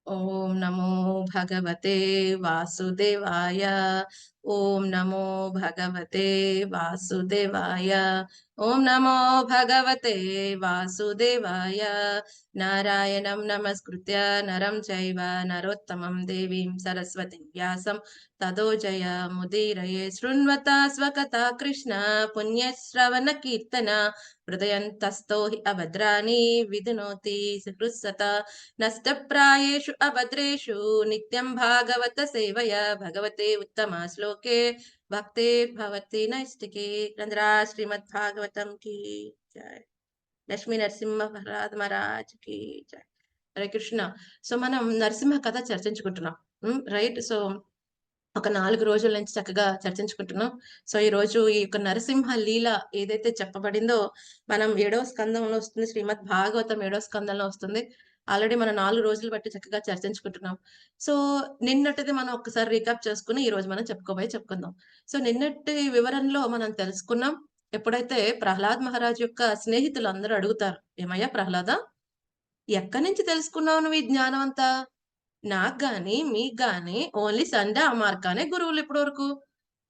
ఓం నమో భగవతే వాసుదేవాయ. ఓం నమో భగవతే వాసుదేవాయ. ఓం నమో భగవతే వాసుదేవాయ. నారాయణం నమస్కృత్య నరం చైవ నరోత్తమం దేవీం సరస్వతిం వ్యాసం తదో జయముదీరయే. శృణ్వతా స్వకథా కృష్ణ పుణ్యశ్రవణ కీర్తన హృదయంతస్థో హి అభద్రాణి విధునోతి సుహృత్సత. నష్టప్రాయేషు అభద్రేషు నిత్యం భాగవత సేవయ భగవతే ఉత్తమ శ్లోకే భక్తే భవతి నైష్టికి. రంధ్రా శ్రీమద్ భాగవతం కి జయ. లక్ష్మీ నరసింహ మహారాజ్ కి జయ. హరే కృష్ణ. సో మనం నరసింహ కథ చర్చించుకుంటున్నాం, రైట్? సో ఒక 4 రోజుల నుంచి చక్కగా చర్చించుకుంటున్నాం. సో ఈ రోజు ఈ యొక్క నరసింహ లీల ఏదైతే చెప్పబడిందో మనం 7వ స్కందంలో వస్తుంది, శ్రీమద్ భాగవతం 7వ స్కందంలో వస్తుంది. ఆల్రెడీ మనం 4 రోజులు బట్టి చక్కగా చర్చించుకుంటున్నాం. సో నిన్నటిది మనం ఒక్కసారి రీక్యాప్ చేసుకుని ఈ రోజు మనం చెప్పుకుందాం. సో నిన్నటి వివరణలో మనం తెలుసుకున్నాం. ఎప్పుడైతే ప్రహ్లాద్ మహారాజ్ యొక్క స్నేహితులు అందరూ అడుగుతారు, ఏమయ్యా ప్రహ్లాద, ఎక్కడి నుంచి తెలుసుకున్నావు నువ్వు ఈ జ్ఞానం అంతా? నాకు గాని మీకు గాని ఓన్లీ సండే అమార్కానే గురువులు ఇప్పటి వరకు.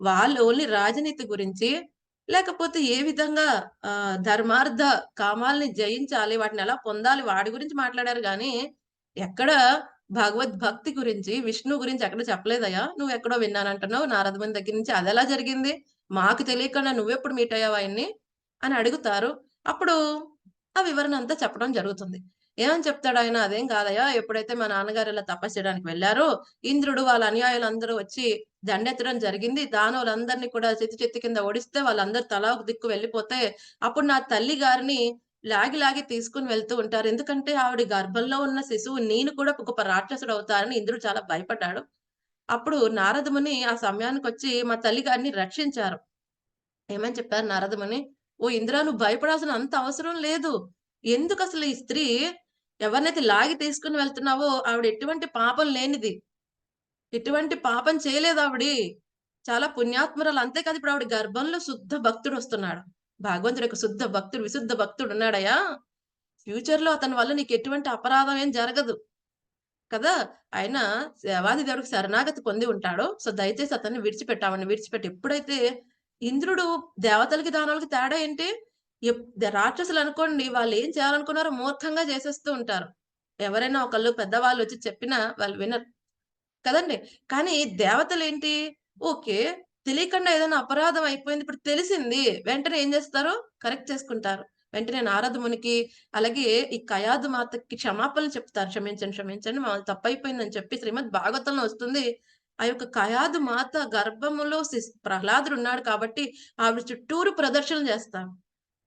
వాళ్ళు ఓన్లీ రాజనీతి గురించి, లేకపోతే ఏ విధంగా ధర్మార్థ కామాల్ని జయించాలి, వాటిని ఎలా పొందాలి, వాటి గురించి మాట్లాడారు గాని ఎక్కడ భగవద్భక్తి గురించి, విష్ణు గురించి ఎక్కడ చెప్పలేదయ్యా. నువ్వెక్కడో విన్నానంటున్నావు నారద ముని దగ్గర నుంచి. అదెలా జరిగింది? మాకు తెలియకుండా నువ్వెప్పుడు మీట్ అయ్యావు ఆయన్ని అని అడుగుతారు. అప్పుడు ఆ వివరణ అంతా చెప్పడం జరుగుతుంది. ఏమని చెప్తాడాయన? అదేం కాదయ్యా, ఎప్పుడైతే మా నాన్నగారు ఇలా తపస్సు చేయడానికి వెళ్లారో, ఇంద్రుడు వాళ్ళ అనుయాయులందరూ వచ్చి దండెత్తడం జరిగింది. దానవులందరినీ కూడా చిత్తి కింద ఓడిస్తే వాళ్ళందరూ తలా ఒక దిక్కు వెళ్ళిపోతే, అప్పుడు నా తల్లి గారిని లాగి లాగి తీసుకొని వెళ్తూ ఉంటారు. ఎందుకంటే ఆవిడ గర్భంలో ఉన్న శిశువు నేను కూడా గొప్ప రాక్షసుడు అవుతానని ఇంద్రుడు చాలా భయపడ్డాడు. అప్పుడు నారద ముని ఆ సమయానికొచ్చి మా తల్లి గారిని రక్షించారు. ఏమని చెప్పారు నారద ముని? "ఓ ఇంద్ర, నువ్వు భయపడాల్సిన అంత అవసరం లేదు. ఎందుకసలు ఈ స్త్రీ ఎవరినైతే లాగి తీసుకొని వెళ్తున్నావో ఆవిడ ఎటువంటి పాపం లేనిది. ఎటువంటి పాపం చేయలేదావిడి. చాలా పుణ్యాత్మురాలు. అంతే కాదు, ఇప్పుడు ఆవిడ గర్భంలో శుద్ధ భక్తుడొస్తున్నాడు. భగవంతుడు యొక్క శుద్ధ భక్తుడు, విశుద్ధ భక్తుడున్నాడయ్యా. ఫ్యూచర్‌లో అతని వల్ల నీకెటువంటి అపరాధం ఏం జరగదు." కదా! ఆయన దేవాది దేవుడికి శరణాగతి పొంది ఉంటాడు. సో, దయచేసి అతన్ని విడిచిపెట్టు. ఆవిడని విడిచిపెట్టు. ఎప్పుడైతే ఇంద్రుడు దేవతలకి, దానవులకి తేడా ఏంటి? రాక్షసులనుకోండి, వాళ్ళేం చేయాలనుకున్నారో మూర్ఖంగా చేసేస్తూ ఉంటారు. ఎవరైనా ఒకళ్ళు పెద్దవాళ్ళొచ్చి చెప్పినా వాళ్ళు వినరు. కదండీ! కానీ దేవతలేంటి? ఓకే, తెలియకుండా ఏదైనా అపరాధం అయిపోయింది. ఇప్పుడు తెలిసింది. వెంటనే ఏం జేస్తారు? కరెక్ట్ చేసుకుంటారు. వెంటనే నారద మునికి, అలాగే ఈ కయాదు మాతకి క్షమాపణలు చెప్తారు. క్షమించండి, క్షమించండి, మాది తప్పయిపోయిందని చెప్పి శ్రీమద్ భాగవతంలో వస్తుంది. ఆ యొక్క కయాదు మాత గర్భములో ప్రహ్లాదుడున్నాడు కాబట్టి ఆవిడ చుట్టూరు ప్రదర్శనలు జేస్తారు.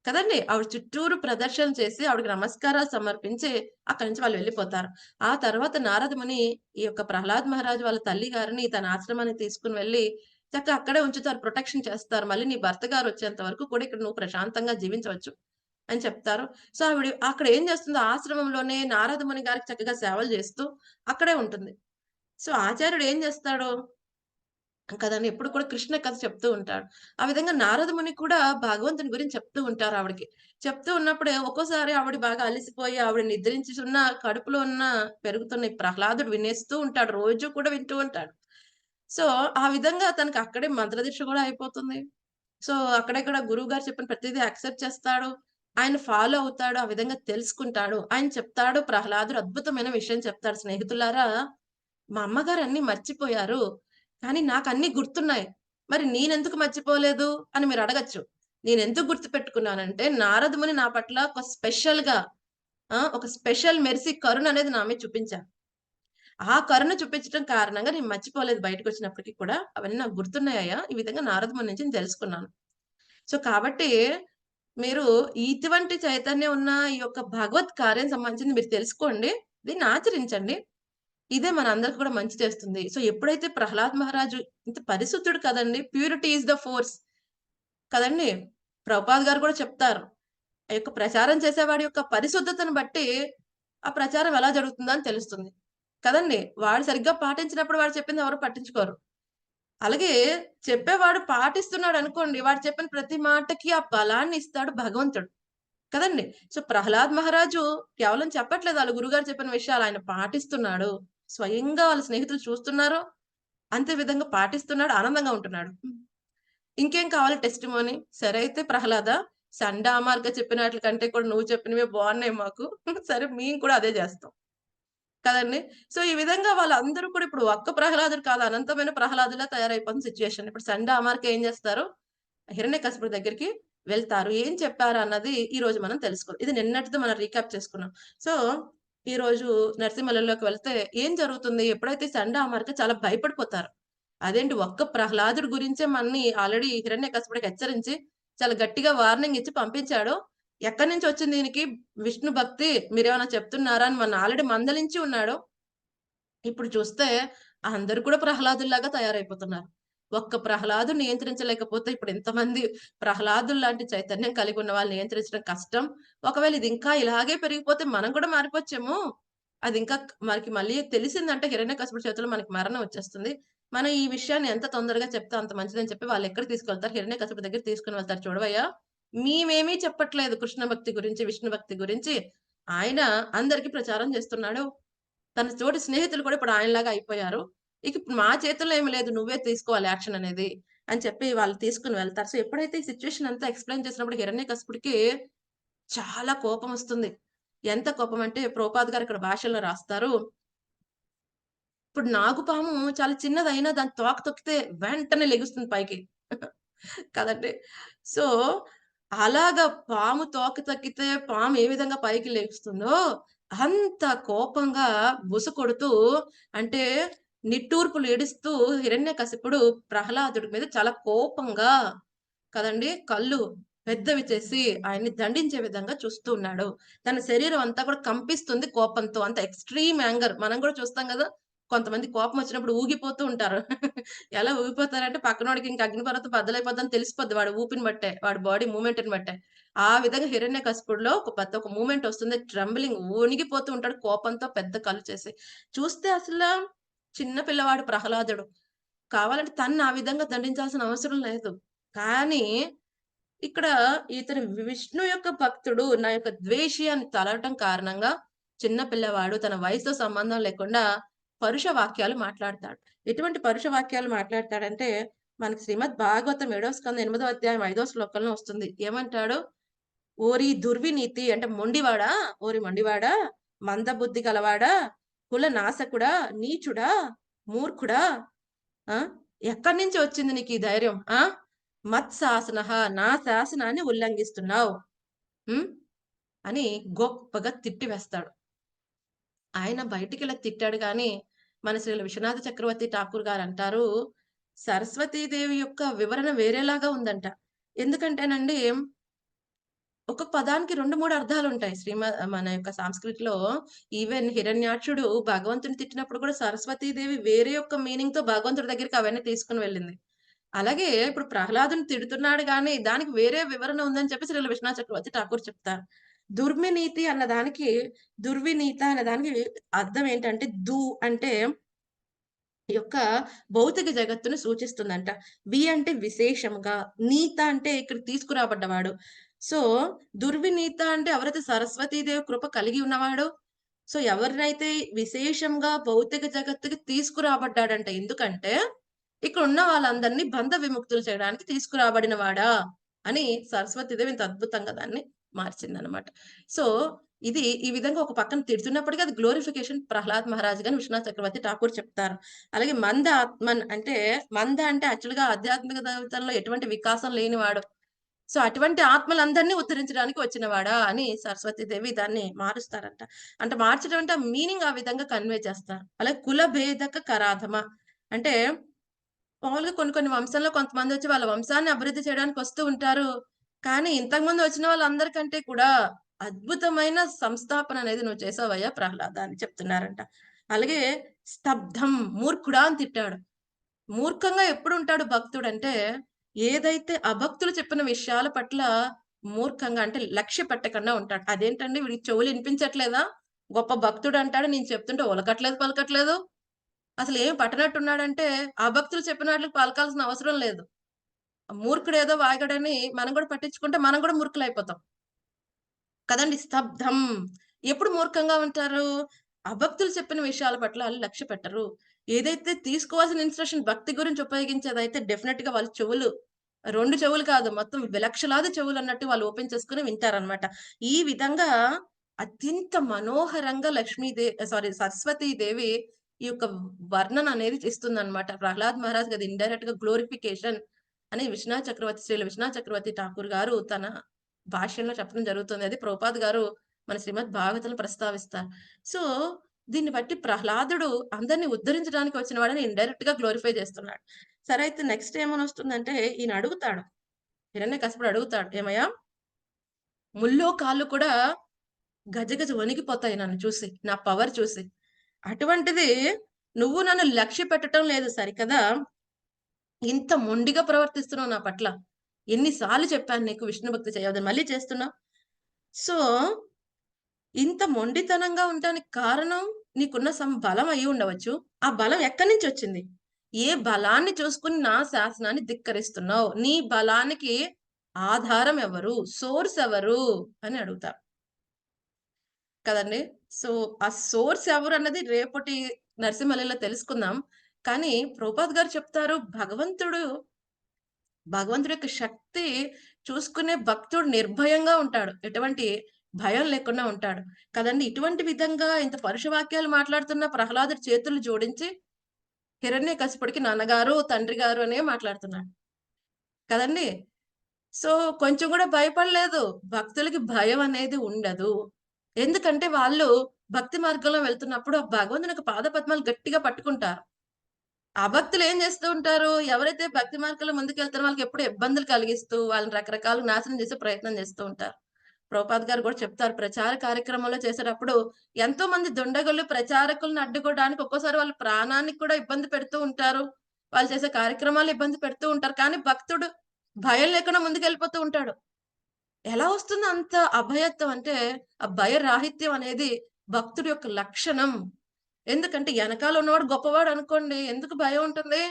కదండీ! ఆవిడ చుట్టూరు ప్రదర్శన చేసి ఆవిడకి నమస్కారాలు సమర్పించి అక్కడి నుంచి వాళ్ళు వెళ్ళిపోతారు. ఆ తర్వాత నారద ముని ఈ యొక్క ప్రహ్లాద్ మహారాజు వాళ్ళ తల్లి గారిని తన ఆశ్రమానికి తీసుకొని వెళ్లి చక్కగా అక్కడే ఉంచుతారు. ప్రొటెక్షన్ చేస్తారు. మళ్ళీ నీ భర్త గారు వచ్చేంత వరకు కూడా ఇక్కడ నువ్వు ప్రశాంతంగా జీవించవచ్చు అని చెప్తారు. సో, ఆవిడ అక్కడ ఏం చేస్తుందో ఆశ్రమంలోనే నారద ముని గారికి చక్కగా సేవలు చేస్తూ అక్కడే ఉంటుంది. సో, ఆచార్యుడు ఏం చేస్తాడు కదండీ! ఎప్పుడు కూడా కృష్ణ కథ చెప్తూ ఉంటాడు. ఆ విధంగా నారద ముని కూడా భగవంతుని గురించి చెప్తూ ఉంటారు ఆవిడకి. చెప్తూ ఉన్నప్పుడే ఒక్కోసారి ఆవిడ బాగా అలిసిపోయి ఆవిడ నిద్రించుచున్న కడుపులో ఉన్న పెరుగుతున్న ఈ ప్రహ్లాదుడు వినేస్తూ ఉంటాడు. రోజు కూడా వింటూ ఉంటాడు. సో, ఆ విధంగా తనకి అక్కడే మంత్రదీక్ష కూడా అయిపోతుంది. సో, అక్కడే గురువుగారు చెప్పిన ప్రతీదీ యాక్సెప్ట్ చేస్తాడు. ఆయన ఫాలో అవుతాడు. ఆ విధంగా తెలుసుకుంటాడు. ఆయన చెప్తాడు, ప్రహ్లాదుడు అద్భుతమైన విషయం చెప్తాడు. స్నేహితులారా, మా అమ్మగారు అన్నీ మర్చిపోయారు. కానీ నాకన్నీ గుర్తున్నాయి. మరి నేనెందుకు మర్చిపోలేదు అని మీరడగొచ్చు. నేనెందుకు గుర్తుపెట్టుకున్నానంటే, నారద ముని నా పట్ల ఒక స్పెషల్ మెర్సీ కరుణనేది నా మీద చూపించారు. ఆ కరుణ చూపించటం కారణంగా నేను మర్చిపోలేదు బయటకొచ్చినప్పటికి కూడా. అవన్నీ నాకు గుర్తున్నాయ్యా. ఈ విధంగా నారద ముని నుంచి నేను తెలుసుకున్నాను. సో, కాబట్టి మీరు ఇటువంటి చైతన్యం ఉన్న ఈ యొక్క భగవత్ కార్యం సంబంధించింది మీరు తెలుసుకోండి. దీన్ని ఆచరించండి. ఇదే మనందరికి కూడా మంచి చేస్తుంది. సో, ఎప్పుడైతే ప్రహ్లాద్ మహారాజు ఇంత పరిశుద్ధుడు కదండీ! ప్యూరిటీ ఈస్ ద ఫోర్స్ కదండీ! ప్రభుపాద్ గారు కూడా చెప్తారు. ఆ యొక్క ప్రచారం చేసేవాడి యొక్క పరిశుద్ధతను బట్టి, ఆ ప్రచారం ఎలా జరుగుతుందో అని తెలుస్తుంది. కదండీ! వాడు సరిగ్గా పాటించినప్పుడు వాడు చెప్పింది ఎవరు పట్టించుకోరు. అలాగే చెప్పేవాడు పాటిస్తున్నాడనుకోండి, వాడు చెప్పిన ప్రతి మాటకి ఆ బలాన్ని ఇస్తాడు భగవంతుడు. కదండీ! సో, ప్రహ్లాద్ మహారాజు కేవలం చెప్పట్లేదు ఆళ్ళ గురుగారు చెప్పిన విషయాలు ఆయన పాటిస్తున్నాడు. స్వయంగా వాళ్ళ స్నేహితులు చూస్తున్నారు. అంతే విధంగా పాటిస్తున్నాడు. ఆనందంగా ఉంటున్నాడు. ఇంకేం కావాలి టెస్టిమోనీ? సరే అయితే ప్రహ్లాద, సండామార్గ చెప్పినాట్ల కంటే కూడా నువ్వు చెప్పినవే బావున్నాయి మాకు. సరే మేము కూడా అదే జేస్తాం. కదండీ! సో, ఈ విధంగా వాళ్ళందరూ కూడా ఇప్పుడు ఒక్క ప్రహ్లాదుడు కాదు అనంతమైన ప్రహ్లాదులా తయారైపోతుంది సిట్యుయేషన్. ఇప్పుడు సండామార్క ఏం జేస్తారు? హిరణ్యకశిపుడి దగ్గరికి వెళ్తారు. ఏం చెప్పారు అన్నది ఈరోజు మనం తెలుసుకుందాం. ఇది నిన్నటిది మనం రీక్యాప్ చేసుకున్నాం. సో, ఈరోజు నరసింహలలోకి వెళ్తే ఏం జరుగుతుంది? ఎప్పుడైతే సండామార్క చాలా భయపడిపోతారు. అదేంటి ఒక్క ప్రహ్లాదుడి గురించే మనని ఆల్రెడీ హిరణ్యకశిపుడికి హెచ్చరించి చాలా గట్టిగా వార్నింగ్ ఇచ్చి పంపించాడు. ఎక్కడి నుంచొచ్చింది దీనికి విష్ణు భక్తి మీరేమైనా చెప్తున్నారా అని మనల్ని ఆల్రెడీ మందలించి ఉన్నాడు. ఇప్పుడు చూస్తే అందరూ కూడా ప్రహ్లాదుల్లాగా తయారైపోతున్నారు. ఒక్క ప్రహ్లాదుడు నియంత్రించలేకపోతే ఇప్పుడు ఇంతమంది ప్రహ్లాదుల్లాంటి చైతన్యం కలిగి ఉన్న వాళ్ళని నియంత్రించడం కష్టం. ఒకవేళ ఇది ఇంకా ఇలాగే పెరిగిపోతే మనం కూడా మారిపోవచ్చేమో! అది ఇంకా మనకి మళ్ళీ తెలిసిందంటే హిరణ్యకశిపుడి చేతిలో మనకి మరణం వచ్చేస్తుంది. మనం ఈ విషయాన్ని ఎంత తొందరగా చెప్తే అంత మంచిదని చెప్పి వాళ్ళెక్కడికి తీసుకెళ్తారు? హిరణ్యకశిపుడి దగ్గరికి తీసుకొని వెళ్తారు. చూడవయ్యా! మేమేమి చెప్పట్లేదు కృష్ణ భక్తి గురించి, విష్ణు భక్తి గురించి. ఆయన అందరికి ప్రచారం చేస్తున్నాడు. తన తోటి స్నేహితులు కూడా ఇప్పుడు ఆయనలాగా అయిపోయారు. ఇక మా చేతుల్లో ఏమి లేదు. నువ్వే తీసుకోవాలి యాక్షన్ అనేది అని చెప్పి వాళ్ళు తీసుకొని వెళ్తారు. సో, ఎప్పుడైతే ఈ సిట్యుయేషన్ అంతా ఎక్స్‌ప్లెయిన్ చేసినప్పుడు హిరణ్యకశిపుడికి చాలా కోపమొస్తుంది. ఎంత కోపమంటే ప్రభుపాద్ గారు ఇక్కడ భాషలో రాస్తారు. ఇప్పుడు నాగుపాము చాలా చిన్నదైనా దాని తోక తొక్కితే వెంటనే లెగుస్తుంది పైకి. కదండీ! సో, అలాగా పాము తోక తొక్కితే పాము ఏ విధంగా పైకి లెగుస్తుందో, అంత కోపంగా బుస కొడుతూ అంటే నిట్టూర్పులు ఈడుస్తూ హిరణ్యకశిపుడు ప్రహ్లాదుడి మీద చాలా కోపంగా కదండీ! కళ్ళు పెద్దవి చేసి ఆయన్ని దండించే విధంగా చూస్తూ ఉన్నాడు. తన శరీరం అంతా కూడా కంపిస్తుంది కోపంతో. అంత ఎక్స్‌ట్రీమ్ యాంగర్. మనం గూడా చూస్తాం గదా! కొంతమంది కోపమొచ్చినప్పుడు ఊగిపోతూ ఉంటారు. ఎలా ఊగిపోతారంటే పక్కనోడికి ఇంక అగ్నిపర్వతం బద్దలైపోద్దని తెలిసిపోద్ది వాడి ఊపిని బట్టే. వాడి బాడీ మూవ్‌మెంట్‌ని బట్టే. ఆ విధంగా హిరణ్యకశిపుడులో ఒక మూవ్‌మెంట్ ఒస్తుంది. ట్రంబలింగ్ వణిగిపోతూ ఉంటాడు కోపంతో పెద్ద కళ్ళు చేసి. చూస్తే చిన్న పిల్లవాడు ప్రహ్లాదుడు. కావాలంటే తనని ఆ విధంగా దండించాల్సిన అవసరం లేదు. కానీ ఇక్కడ ఇతను విష్ణు యొక్క భక్తుడు, నా యొక్క ద్వేషి అని తలవటం కారణంగా చిన్న పిల్లవాడు తన వయసుతో సంబంధం లేకుండా పరుష వాక్యాలు మాట్లాడతాడు. ఎటువంటి పరుష వాక్యాలు మాట్లాడతాడంటే, మనకి శ్రీమద్ భాగవతం ఏడవ స్కందం 8వ అధ్యాయం 5వ శ్లోకంలో వస్తుంది. ఏమంటాడు? "ఓరి దుర్వినీతి" అంటే మొండివాడా, ఓరి మొండివాడా, మందబుద్ధి గలవాడా, కుల నాశకుడా, నీచుడా, మూర్ఖుడా ఆ! ఎక్కడి నుంచి వచ్చింది నీకీ ధైర్యం? ఆ! మత్శాసనః నా శాసనాన్ని ఉల్లంఘిస్తున్నావు. హ్మ్. అని గొప్పగా తిట్టివేస్తాడు. ఆయన బయటికిలా తిట్టాడు గానీ, మన శ్రీల విశ్వనాథ చక్రవర్తి ఠాకూర్ గారంటారు, సరస్వతీదేవి యొక్క వివరణ వేరేలాగా ఉందంట. ఎందుకంటేనండి, ఒక పదానికి 2, 3 అర్థాలుంటాయి. మన యొక్క సాంస్క్రిట్‌లో ఈవెన్ హిరణ్యాక్షుడు భగవంతుడిని తిట్టినప్పుడు కూడా సరస్వతీదేవి వేరే యొక్క మీనింగ్‌తో భగవంతుడి దగ్గరికి అవన్నీ తీసుకొని వెళ్ళింది. అలాగే ఇప్పుడు ప్రహ్లాదుని తిడుతున్నాడు గానీ, దానికి వేరే వివరణ ఉందని చెప్పి శ్రీల విశ్వనాథ చక్రవర్తి ఠాకూర్ చెప్తారు. దుర్వినీతి అన్న దానికి, దుర్వినీత అనే దానికి అర్థం ఏంటంటే, అంటే ఈ యొక్క భౌతిక జగత్తును సూచిస్తుందంట. అంటే విశేషంగా, నీత అంటే ఇక్కడ తీసుకురాబడ్డవాడు. సో, దుర్వినీత అంటే ఎవరైతే సరస్వతీదేవి కృప కలిగి ఉన్నవాడో, సో, ఎవరినైతే విశేషంగా భౌతిక జగత్తుకి తీసుకురాబడ్డాడంట. ఎందుకంటే, ఇక్కడున్న వాళ్ళందరిని బంధ విముక్తులు చేయడానికి తీసుకురాబడిన వాడా అని సరస్వతీదేవి ఇంత అద్భుతంగా దాన్ని మార్చిందనమాట. సో, ఇది ఈ విధంగా ఒక పక్కన తిడుతున్నప్పటికీ అది గ్లోరిఫికేషన్ ప్రహ్లాద్ మహారాజ్ గాని, విశ్వనాథ్ చక్రవర్తి ఠాకూర్ చెప్తారు. అలాగే మంద ఆత్మన్ అంటే మంద అంటే యాక్చువల్‌గా ఆధ్యాత్మిక జీవితంలో ఎటువంటి వికాసం లేనివాడు. సో, అటువంటి ఆత్మలందరిని ఉద్ధరించడానికి వచ్చినవాడా అని సరస్వతీదేవి దాన్ని మారుస్తారంట. అంటే మార్చడం అంటే మీనింగ్ ఆ విధంగా కన్వే చేస్తారు. అలాగే కుల భేదక కరాధమ అంటే మామూలుగా కొన్ని కొన్ని వంశంలో కొంతమందొచ్చి వాళ్ళ వంశాన్ని అభివృద్ధి చేయడానికొస్తూ ఉంటారు. కానీ ఇంతకుముందు వచ్చిన వాళ్ళందరికంటే కూడా అద్భుతమైన సంస్థాపన అనేది నువ్వు చేసావయ్యా ప్రహ్లాద అని చెప్తున్నారంట. అలాగే స్తబ్ధం మూర్ఖుడా అని తిట్టాడు. మూర్ఖంగా ఎప్పుడుంటాడు భక్తుడంటే, ఏదైతే అభక్తులు చెప్పిన విషయాల పట్ల మూర్ఖంగా అంటే లక్ష్య పెట్టకుండా ఉంటాడు. అదేంటండి వీడికి చెవులు ఇనిపించట్లేదా? గొప్ప భక్తుడంటాడు నేను చెప్తుంటే ఉలకట్లేదు, పలకట్లేదు. అసలేమి పట్టనట్టున్నాడంటే, ఆ భక్తులు చెప్పిన వాటిలకి పలకాల్సిన అవసరం లేదు. మూర్ఖుడేదో వాగాడని మనం గూడా పట్టించుకుంటే మనం గూడా మూర్ఖులయిపోతాం. కదండీ! స్తబ్ధం. ఎప్పుడు మూర్ఖంగా ఉంటారు? అభక్తులు చెప్పిన విషయాల పట్ల ఆళ్ళు లక్ష్య పెట్టరు. ఏదైతే తీసుకోవాల్సిన ఇన్‌స్ట్రక్షన్ భక్తి గురించి ఉపయోగించేదైతే డెఫినిట్‌గా వాళ్ళ చెవులు 2 చెవులు కాదు, మొత్తం లక్షలాది చెవులన్నట్టు వాళ్ళు ఓపెన్ చేసుకొని వింటారనమాట. ఈ విధంగా అత్యంత మనోహరంగా సరస్వతీ దేవి ఈ యొక్క వర్ణన అనేది ఇస్తుందనమాట. ప్రహ్లాద్ మహారాజ్‌కి అది ఇండైరెక్ట్‌గా గ్లోరిఫికేషన్ అని శ్రీల విశ్వనాథ్ చక్రవర్తి ఠాకూర్ గారు తన భాష్యంలో చెప్పడం జరుగుతుంది. అది ప్రభుపాద్ గారు మన శ్రీమద్ భాగవతంలో ప్రస్తావిస్తారు. సో, దీన్ని బట్టి ప్రహ్లాదుడు అందరిని ఉద్ధరించడానికి వచ్చిన వాడని ఇండైరెక్ట్‌గా గ్లోరిఫై చేస్తున్నాడు. సరే అయితే నెక్స్ట్ ఏమనొస్తుందంటే ఈయన అడుగుతాడు. హిరణ్యకశిపుడు అడుగుతాడు. "ఏమయ్యా! ముల్లోకాళ్ళు కూడా గజగజ వణికిపోతాయి నన్ను చూసి. నా పవర్ చూసి. అటువంటిది నువ్వు నన్ను లక్ష్య పెట్టటం లేదు సరికదా! ఇంత మొండిగా ప్రవర్తిస్తున్నావు నా పట్ల. ఎన్ని సార్లు చెప్పాను నీకు విష్ణు భక్తి చేయవద్దని. మళ్ళీ చేస్తున్నావు. సో, ఇంత మొండితనంగా ఉండటానికి కారణం నీకున్న బలం అయ్యి ఉండవచ్చు. ఆ బలం ఎక్కడి నుంచొచ్చింది? ఏ బలాన్ని చూసుకొని నా శాసనాన్ని ధిక్కరిస్తున్నావు? నీ బలానికి ఆధారం ఎవరు? సోర్స్ ఎవరు? అని అడుగుతా. కదండీ! సో, ఆ సోర్స్ ఎవరన్నది రేపటి నరసింహలీల తెలుసుకుందాం. కానీ ప్రభుపాద్ గారు చెప్తారు భగవంతుడి యొక్క శక్తి చూసుకునే భక్తుడు నిర్భయంగా ఉంటాడు. ఎటువంటి భయం లేకుండా ఉంటాడు. కదండీ! ఇటువంటి విధంగా ఇంత పరుష వాక్యాలు మాట్లాడుతున్న ప్రహ్లాదుడి చేతులు జోడించి హిరణ్యకశిపుడికి నాన్నగారు, తండ్రి గారు అనే మాట్లాడుతున్నాడు. కదండీ! సో, కొంచెం గూడా భయపడలేదు. భక్తులకి భయం అనేది ఉండదు. ఎందుకంటే వాళ్ళు భక్తి మార్గంలో వెళ్తున్నప్పుడు ఆ భగవంతుని యొక్క పాదపద్మాలు గట్టిగా పట్టుకుంటారు. అభక్తులు ఏం చేస్తూ ఉంటారు? ఎవరైతే భక్తి మార్గంలో ముందుకెళ్తారో వాళ్ళకెప్పుడు ఇబ్బందులు కలిగిస్తూ, వాళ్ళని రకరకాలుగా నాశనం చేసే ప్రయత్నం చేస్తూ ఉంటారు. ప్రభుపాద్ గారు కూడా చెప్తారు. ప్రచార కార్యక్రమంలో చేసేటప్పుడు ఎంతో మంది దుండగులు ప్రచారకులను అడ్డుకోవడానికి ఒక్కోసారి వాళ్ళ ప్రాణానికి కూడా ఇబ్బంది పెడుతూ ఉంటారు. వాళ్ళు చేసే కార్యక్రమాలు ఇబ్బంది పెడుతూ ఉంటారు. కానీ భక్తుడు భయం లేకుండా ముందుకెళ్ళిపోతూ ఉంటాడు. ఎలా వస్తుంది అంత అభయత్వం అంటే, ఆ భయరాహిత్యం అనేది భక్తుడి యొక్క లక్షణం. ఎందుకంటే ఎనకాల ఉన్నవాడు గొప్పవాడనుకోండి, ఎందుకు భయం ఉంటుంది?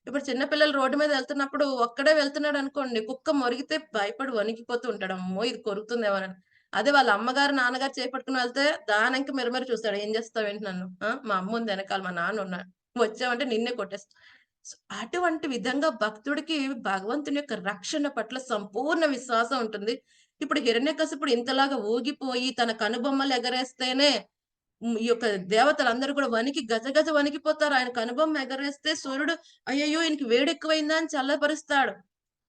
ఇప్పుడు చిన్న పిల్లలు రోడ్డు మీద ఎళ్తున్నప్పుడు ఒక్కడే వెళ్తున్నాడనుకోండి, కుక్క మొరిగితే భయపడి వణికిపోతూ ఉంటాడు. అమ్మో! ఇది కొరుకుతుందేమోనని. అదే వాళ్ళ అమ్మగారు, నాన్నగారు చేయి పట్టుకొని వెళ్తే దానెంక మిరమిర చూస్తాడు. ఏం చేస్తావేంటి నన్ను? ఆ! మా అమ్ముంది ఎనకాల, మా నాన్నున్నాడు. వచ్చావంటే నిన్నే కొట్టేస్తా. సో, అటువంటి విధంగా భక్తుడికి భగవంతుని యొక్క రక్షణ పట్ల సంపూర్ణ విశ్వాసం ఉంటుంది. ఇప్పుడు హిరణ్యకశిపుడు ఇంతలాగా ఊగిపోయి తన కనుబొమ్మలు ఎగరేస్తేనే ఈ యొక్క దేవతలందరూ కూడా వణికి గజగజ వణికిపోతారు. ఆయన కనుబొమ్మ ఎగరేస్తే సూర్యుడు అయ్యయ్యో! ఈయనకి వేడెక్కువైందా అని చల్లబరుస్తాడు.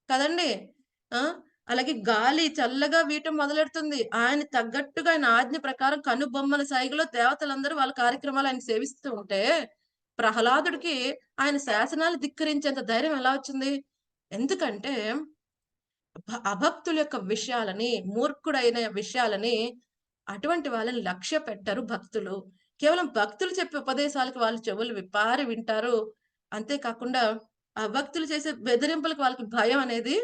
కదండీ! ఆ! అలాగే గాలి చల్లగా వీయటం మొదలెడుతుంది. ఆయన తగ్గట్టుగా ఆయన ఆజ్ఞ ప్రకారం కనుబొమ్మల సైగలో దేవతలందరూ వాళ్ళ కార్యక్రమాలు ఆయన సేవిస్తూ ఉంటే, ప్రహ్లాదుడికి ఆయన శాసనాలు ధిక్కరించేంత ధైర్యం ఎలా వచ్చింది? ఎందుకంటే అభక్తుల యొక్క విషయాలని, మూర్ఖుడైన విషయాలని అటువంటి వాళ్ళని లక్ష్య పెట్టరు భక్తులు. కేవలం భక్తులు చెప్పే ఉపదేశాలకు వాళ్ళు చెవులు విప్పారి వింటారు. అంతే కాకుండా అభక్తులు చేసే బెదిరింపులకు వాళ్ళకి భయం అనేది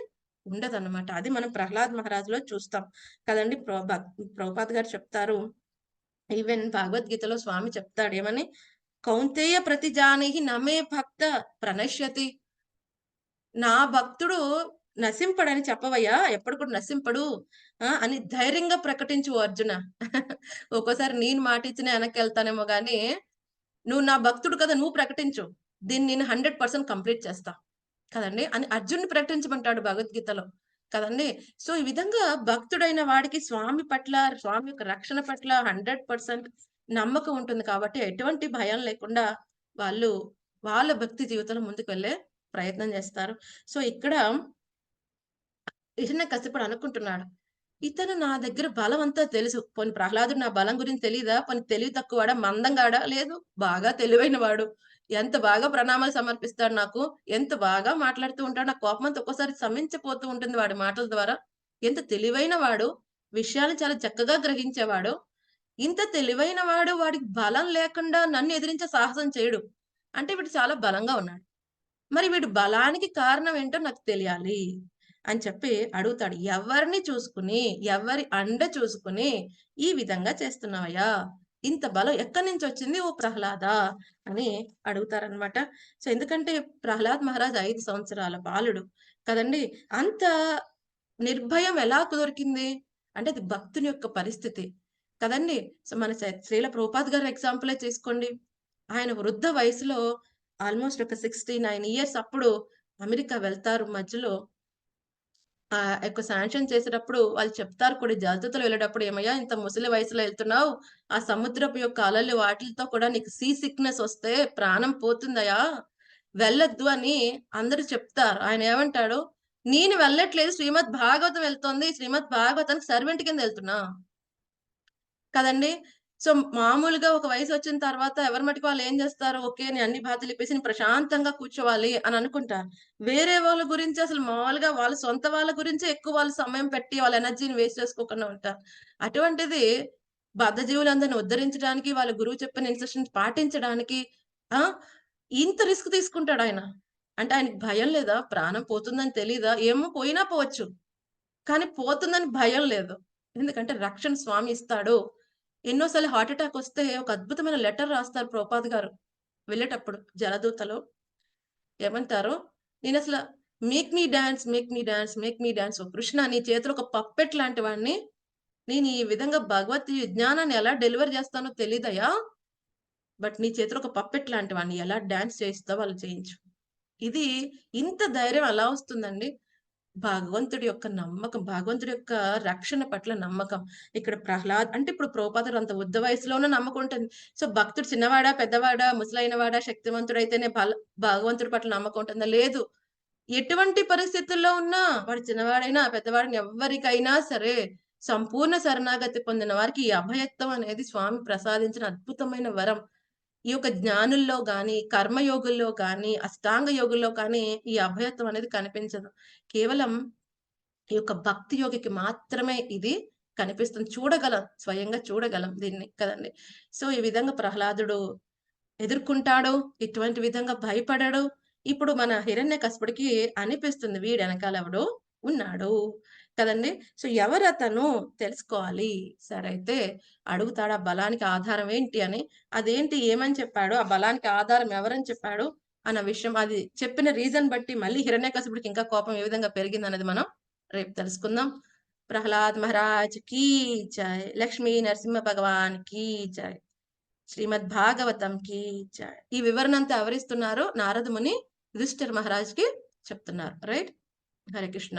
ఉండదన్నమాట. అది మనం ప్రహ్లాద్ మహారాజ్‌లో చూస్తాం. కదండీ! ప్రభుపాద్ గారు చెప్తారు. ఈవెన్ భగవద్గీతలో స్వామి చెప్తాడు ఏమని? "కౌంతేయ ప్రతిజానీహి నమే భక్త ప్రణశ్యతి." నా భక్తుడు నశింపడని చెప్పవయ్యా! ఎప్పుడు కూడా నశింపడు. అని ధైర్యంగా ప్రకటించు ఓ అర్జున. ఒక్కోసారి నేను మాటిచ్చిన ఎనక్కెళ్తానేమో గానీ, నువ్వు నా భక్తుడు కదా! నువ్వు ప్రకటించు. దీన్ని నేను 100% కంప్లీట్ చేస్తా. కదండీ! అని అర్జున్‌ని ప్రకటించమంటాడు భగవద్గీతలో. కదండీ! సో, ఈ విధంగా భక్తుడైన వాడికి స్వామి పట్ల, స్వామి యొక్క రక్షణ పట్ల 100% నమ్మకం ఉంటుంది కాబట్టి, ఎటువంటి భయం లేకుండా వాళ్ళు వాళ్ళ భక్తి జీవితంలో ముందుకు వెళ్ళే ప్రయత్నం చేస్తారు. సో, ఇక్కడ హిరణ్యకశిపుడు అనుకుంటున్నాడు. ఇతను నా దగ్గర బలమంతా తెలుసు. పోనీ ప్రహ్లాదుడు నా బలం గురించి తెలీదా? పోనీ తెలివి తక్కువవాడా? మందంగాడా? లేదు. బాగా తెలివైన వాడు. ఎంత బాగా ప్రణామాలు సమర్పిస్తాడు నాకు. ఎంత బాగా మాట్లాడుతూ ఉంటాడు. నాకు కోపమంతా ఒక్కోసారి శమించిపోతూ ఉంటుంది వాడి మాటల ద్వారా. ఎంత తెలివైన వాడు. విషయాలు చాలా చక్కగా గ్రహించేవాడు. ఇంత తెలివైన వాడు వాడికి బలం లేకుండా నన్ను ఎదిరించే సాహసం చేయడు. అంటే వీడు చాలా బలంగా ఉన్నాడు. మరి వీడు బలానికి కారణం ఏంటో నాకు తెలియాలి అని చెప్పి అడుగుతాడు. ఎవరిని చూసుకొని, ఎవరి అండ చూసుకొని ఈ విధంగా చేస్తున్నావయ్యా? ఇంత బలం ఎక్కడి నుంచొచ్చింది ఓ ప్రహ్లాదా? అని అడుగుతారనమాట. సో, ఎందుకంటే ప్రహ్లాద్ మహారాజ్ 5 సంవత్సరాల బాలుడు కదండీ! అంత నిర్భయం ఎలా దొరికింది? అంటే అది భక్తుని యొక్క పరిస్థితి. కదండీ! సో, మన శ్రీల ప్రభుపాద్ గారి ఎగ్జాంపులే తీసుకోండి. ఆయన వృద్ధ వయసులో ఆల్‌మోస్ట్ ఒక 69 ఇయర్స్ అప్పుడు అమెరికా వెళ్తారు. మధ్యలో యొక్క శాంక్షన్ చేసేటప్పుడు వాళ్ళు చెప్తారు కూడా జాగ్రత్తలు వెళ్ళేటప్పుడు, "ఏమయ్యా ఇంత ముసలి వయసులో ఎళ్తున్నావు. ఆ సముద్రపు యొక్క అలలు వాటిలతో కూడా నీకు సీ సిక్‌నెస్ వస్తే ప్రాణం పోతుందయ్యా! వెళ్ళొద్దు" అని అందరూ చెప్తారు. ఆయన ఏమంటాడు, "నేను వెళ్ళట్లేదు. శ్రీమద్ భాగవతం వెళ్తోంది. శ్రీమద్ భాగవతానికి సర్వెంట్ కింద ఎళ్తున్నా." కదండీ! సో, మామూలుగా ఒక వయసొచ్చిన తర్వాత ఎవరి మటికి వాళ్ళేం జేస్తారు, ఓకే. నేను అన్ని బాధ్యతలిప్పేసి నేను ప్రశాంతంగా కూర్చోవాలి అని అనుకుంటారు. వేరే వాళ్ళ గురించి అసలు మామూలుగా వాళ్ళ సొంత వాళ్ళ గురించే ఎక్కువ వాళ్ళు సమయం పెట్టి వాళ్ళ ఎనర్జీని వేస్ట్ చేసుకోకుండా ఉంటారు. అటువంటిది బద్ధజీవులందరిని ఉద్ధరించడానికి, వాళ్ళ గురువు చెప్పిన ఇన్‌స్ట్రక్షన్స్ పాటించడానికి ఆ! ఇంత రిస్క్ తీసుకుంటాడాయన. అంటే ఆయనకి భయం లేదా? ప్రాణం పోతుందని తెలీదా? ఏమో పోయినా పోవచ్చు. కానీ పోతుందని భయం లేదు. ఎందుకంటే రక్షణ స్వామి ఇస్తాడు. ఎన్నో సార్లు హార్ట్ అటాక్ వస్తే ఒక అద్భుతమైన లెటర్ రాస్తారు ప్రభుపాద్ గారు. వెళ్ళేటప్పుడు జలదూతలో ఏమంటారు? నేనసల make me dance, make me dance, make me dance ఓ కృష్ణ నీ చేతిలో ఒక పప్పెట్ లాంటి వాడిని. నేను ఈ విధంగా భగవత్ విజ్ఞానాన్ని ఎలా డెలివర్ చేస్తానో తెలీదయ్యా! బట్ నీ చేతిలో ఒక పప్పెట్ లాంటి వాడిని. ఎలా డాన్స్ చేయిస్తావో అలా చేయించు. ఇది ఇంత ధైర్యం ఎలా వస్తుందండి? భగవంతుడి యొక్క నమ్మకం, భగవంతుడి యొక్క రక్షణ పట్ల నమ్మకం. ఇక్కడ ప్రహ్లాద్ అంటే ఇప్పుడు ప్రభుపాదుడు అంత వృద్ధ వయసులోనే నమ్మకం ఉంటుంది. సో, భక్తుడు చిన్నవాడా, పెద్దవాడా, ముసలైనవాడా, శక్తివంతుడైతేనే భగవంతుడి పట్ల నమ్మకం ఉంటుందా? లేదు. ఎటువంటి పరిస్థితుల్లో ఉన్నా వాడు చిన్నవాడైనా, పెద్దవాడైనా ఎవ్వరికైనా సరే సంపూర్ణ శరణాగతి పొందిన వారికి ఈ అభయత్వం అనేది స్వామి ప్రసాదించిన అద్భుతమైన వరం. ఈ యొక్క జ్ఞానుల్లో గాని, కర్మయోగుల్లో గాని, అష్టాంగ యోగుల్లో కానీ ఈ అభయత్వం అనేది కనిపించదు. కేవలం ఈ యొక్క భక్తి యోగికి మాత్రమే ఇది కనిపిస్తుంది. చూడగలం. స్వయంగా చూడగలం దీన్ని కదండీ! సో, ఈ విధంగా ప్రహ్లాదుడు ఎదుర్కుంటాడు. ఇటువంటి విధంగా భయపడడు. ఇప్పుడు మన హిరణ్యకశిపుడికి అనిపిస్తుంది వీడెనకాల ఎవడో ఉన్నాడు. కదండీ! సో, ఎవరతను తెలుసుకోవాలి. సరే అయితే అడుగుతాడు ఆ బలానికి ఆధారం ఏంటి అని. అదేంటి ఏమని చెప్పాడు? ఆ బలానికి ఆధారం ఎవరని చెప్పాడు? అన్న విషయం అది చెప్పిన రీజన్ బట్టి మళ్ళీ హిరణ్యకశిపుడికి ఇంకా కోపం ఏ విధంగా పెరిగిందన్నది మనం రేపు తెలుసుకుందాం. ప్రహ్లాద్ మహారాజ్ కీ జై! లక్ష్మీ నరసింహ భగవాన్ కీ జై! శ్రీమద్ భాగవతంకి జై. ఈ వివరణంతా ఎవరిస్తున్నారు? నారద ముని యుధిష్ఠిర మహారాజ్‌కి చెప్తున్నారు. రైట్? హరే కృష్ణ.